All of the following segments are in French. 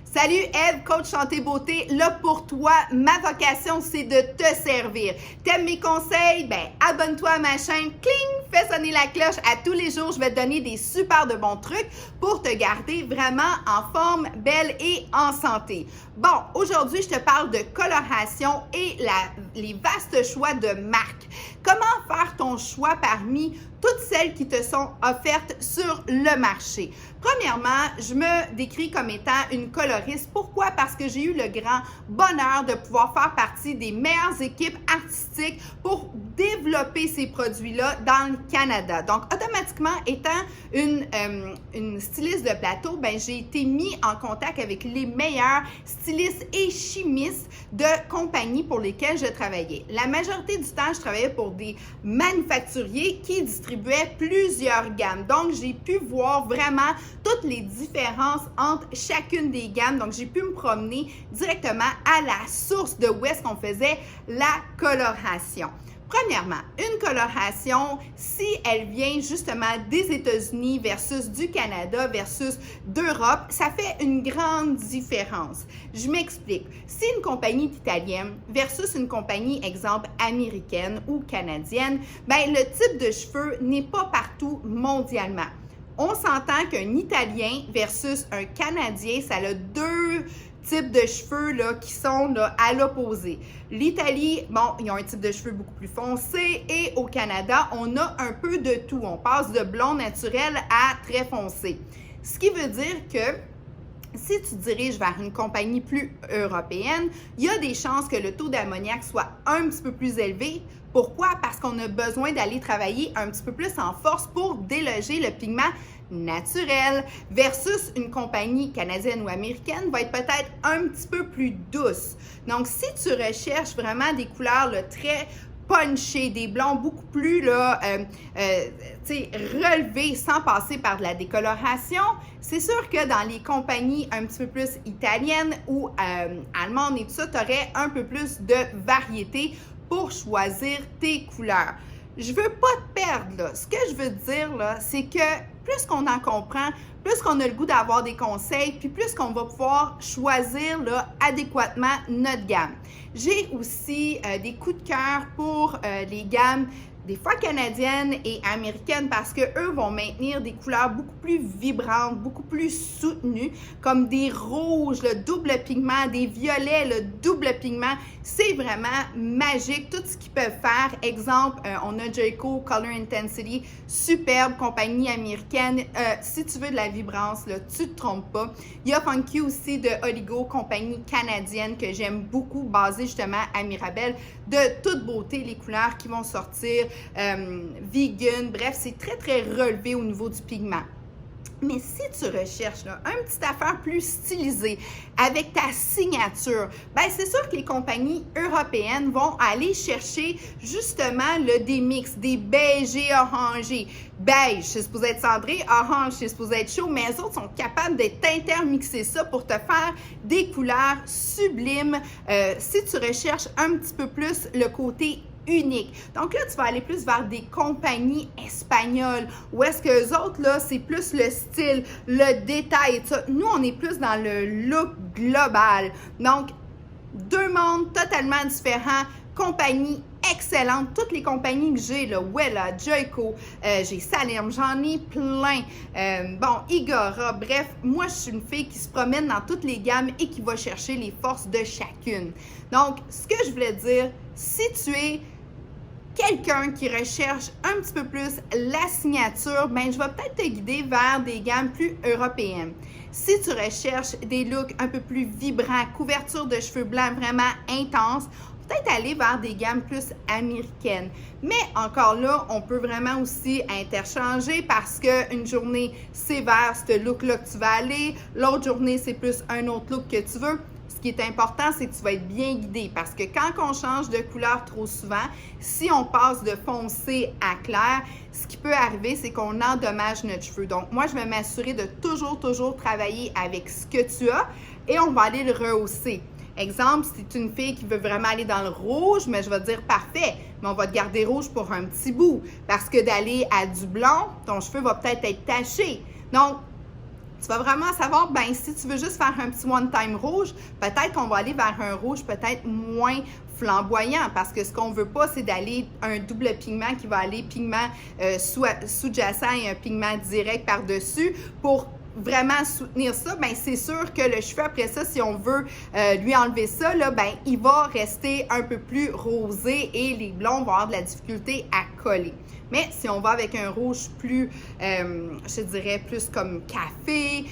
Salut Eve, coach santé beauté, là pour toi, ma vocation c'est de te servir. T'aimes mes conseils? Ben abonne-toi à ma chaîne, cling, fais sonner la cloche. À tous les jours, je vais te donner des super de bons trucs pour te garder vraiment en forme, belle et en santé. Bon, aujourd'hui, je te parle de coloration et les vastes choix de marques. Comment faire ton choix parmi toutes celles qui te sont offertes sur le marché? Premièrement, je me décris comme étant une coloriste. Pourquoi? Parce que j'ai eu le grand bonheur de pouvoir faire partie des meilleures équipes artistiques pour développer ces produits-là dans le Canada. Donc, automatiquement, étant une styliste de plateau, ben, j'ai été mis en contact avec les meilleurs stylistes et chimistes de compagnies pour lesquelles je travaillais. La majorité du temps, je travaillais pour des manufacturiers qui distribuaient plusieurs gammes. Donc, j'ai pu voir vraiment toutes les différences entre chacune des gammes. Donc, j'ai pu me promener directement à la source de où est-ce qu'on faisait la coloration. Premièrement, une coloration, si elle vient justement des États-Unis versus du Canada versus d'Europe, ça fait une grande différence. Je m'explique. Si une compagnie est italienne versus une compagnie, exemple, américaine ou canadienne, ben le type de cheveux n'est pas partout mondialement. On s'entend qu'un Italien versus un Canadien, ça a deux types de cheveux là, qui sont là, à l'opposé. L'Italie, bon, ils ont un type de cheveux beaucoup plus foncé et au Canada, on a un peu de tout. On passe de blond naturel à très foncé. Ce qui veut dire que si tu te diriges vers une compagnie plus européenne, il y a des chances que le taux d'ammoniac soit un petit peu plus élevé. Pourquoi? Parce qu'on a besoin d'aller travailler un petit peu plus en force pour déloger le pigment naturel versus une compagnie canadienne ou américaine va être peut-être un petit peu plus douce. Donc, si tu recherches vraiment des couleurs là, très punchés, des blonds beaucoup plus là, relevés sans passer par de la décoloration, c'est sûr que dans les compagnies un petit peu plus italiennes ou allemandes et tout ça, tu aurais un peu plus de variété pour choisir tes couleurs. Je veux pas te perdre, là. Ce que je veux te dire, là, c'est que plus qu'on en comprend, plus qu'on a le goût d'avoir des conseils, puis plus qu'on va pouvoir choisir là, adéquatement notre gamme. J'ai aussi des coups de cœur pour les gammes des fois canadiennes et américaines parce qu'eux vont maintenir des couleurs beaucoup plus vibrantes, beaucoup plus soutenues, comme des rouges, le double pigment, des violets, le double pigment. C'est vraiment magique, tout ce qu'ils peuvent faire. Exemple, on a Jayco Color Intensity, superbe compagnie américaine. Si tu veux de la vibrance, là, tu ne te trompes pas. Il y a Funky aussi de Oligo, compagnie canadienne que j'aime beaucoup, basée justement à Mirabel, de toute beauté, les couleurs qui vont sortir. Vegan, bref, c'est très, très relevé au niveau du pigment. Mais si tu recherches là, une petite affaire plus stylisée avec ta signature, ben c'est sûr que les compagnies européennes vont aller chercher justement des mix, des beigés orangés. Beige, c'est supposé être cendré, orange, c'est supposé être chaud, mais les autres sont capables d'être intermixés ça pour te faire des couleurs sublimes. Si tu recherches un petit peu plus le côté unique. Donc là, tu vas aller plus vers des compagnies espagnoles où est-ce que les autres, là, c'est plus le style, le détail et tout ça. Nous, on est plus dans le look global. Donc, deux mondes totalement différents, compagnies excellentes. Toutes les compagnies que j'ai, là, Wella, Jayco, j'ai Salem, j'en ai plein. Igora, bref, moi, je suis une fille qui se promène dans toutes les gammes et qui va chercher les forces de chacune. Donc, ce que je voulais dire, si tu es quelqu'un qui recherche un petit peu plus la signature, ben je vais peut-être te guider vers des gammes plus européennes. Si tu recherches des looks un peu plus vibrants, couverture de cheveux blancs vraiment intense, peut-être aller vers des gammes plus américaines. Mais encore là, on peut vraiment aussi interchanger parce qu'une journée, c'est vers ce look-là que tu vas aller, l'autre journée, c'est plus un autre look que tu veux. Ce qui est important, c'est que tu vas être bien guidé parce que quand on change de couleur trop souvent, si on passe de foncé à clair, ce qui peut arriver, c'est qu'on endommage notre cheveu. Donc, moi, je vais m'assurer de toujours travailler avec ce que tu as et on va aller le rehausser. Exemple, si tu es une fille qui veut vraiment aller dans le rouge, mais je vais te dire parfait, mais on va te garder rouge pour un petit bout parce que d'aller à du blond, ton cheveu va peut-être être taché. Donc, Tu vas vraiment savoir, ben si tu veux juste faire un petit one-time rouge, peut-être qu'on va aller vers un rouge peut-être moins flamboyant parce que ce qu'on veut pas, c'est d'aller un double pigment qui va aller pigment sous-jacent et un pigment direct par-dessus pour vraiment soutenir ça. Ben c'est sûr que le cheveu après ça, si on veut lui enlever ça, là, ben il va rester un peu plus rosé et les blonds vont avoir de la difficulté à coller. Mais si on va avec un rouge plus, je dirais, plus comme café,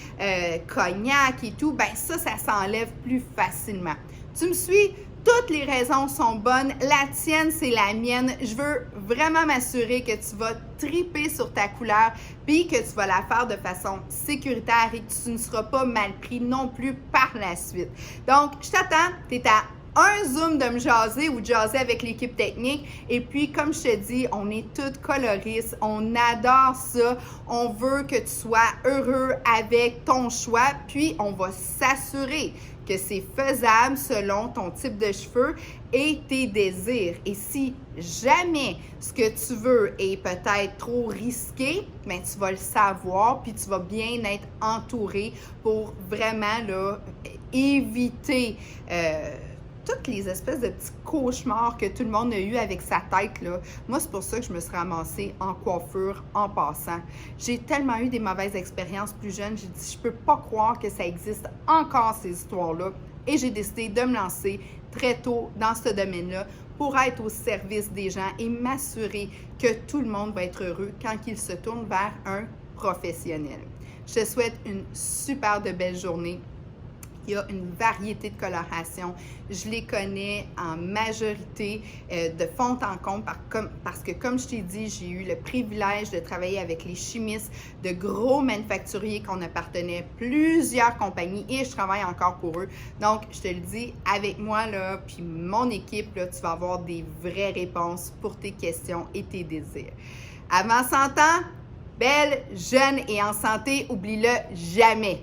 cognac et tout, ben ça s'enlève plus facilement. Tu me suis? Toutes les raisons sont bonnes. La tienne, c'est la mienne. Je veux vraiment m'assurer que tu vas triper sur ta couleur puis que tu vas la faire de façon sécuritaire et que tu ne seras pas mal pris non plus par la suite. Donc, je t'attends. Tu es à un zoom de me jaser ou de jaser avec l'équipe technique. Et puis, comme je te dis, on est toutes coloristes. On adore ça. On veut que tu sois heureux avec ton choix. Puis, on va s'assurer que c'est faisable selon ton type de cheveux et tes désirs. Et si jamais ce que tu veux est peut-être trop risqué, bien, tu vas le savoir puis tu vas bien être entouré pour vraiment là, éviter toutes les espèces de petits cauchemars que tout le monde a eu avec sa tête, là. Moi, c'est pour ça que je me suis ramassée en coiffure en passant. J'ai tellement eu des mauvaises expériences plus jeunes, j'ai dit, je peux pas croire que ça existe encore, ces histoires-là. Et j'ai décidé de me lancer très tôt dans ce domaine-là pour être au service des gens et m'assurer que tout le monde va être heureux quand il se tourne vers un professionnel. Je te souhaite une super de belle journée. Il y a une variété de colorations. Je les connais en majorité de fond en comble parce que, comme je t'ai dit, j'ai eu le privilège de travailler avec les chimistes de gros manufacturiers qu'on appartenait plusieurs compagnies et je travaille encore pour eux. Donc, je te le dis, avec moi, là, puis mon équipe, là, tu vas avoir des vraies réponses pour tes questions et tes désirs. Avant 100 ans, belle, jeune et en santé, oublie-le jamais.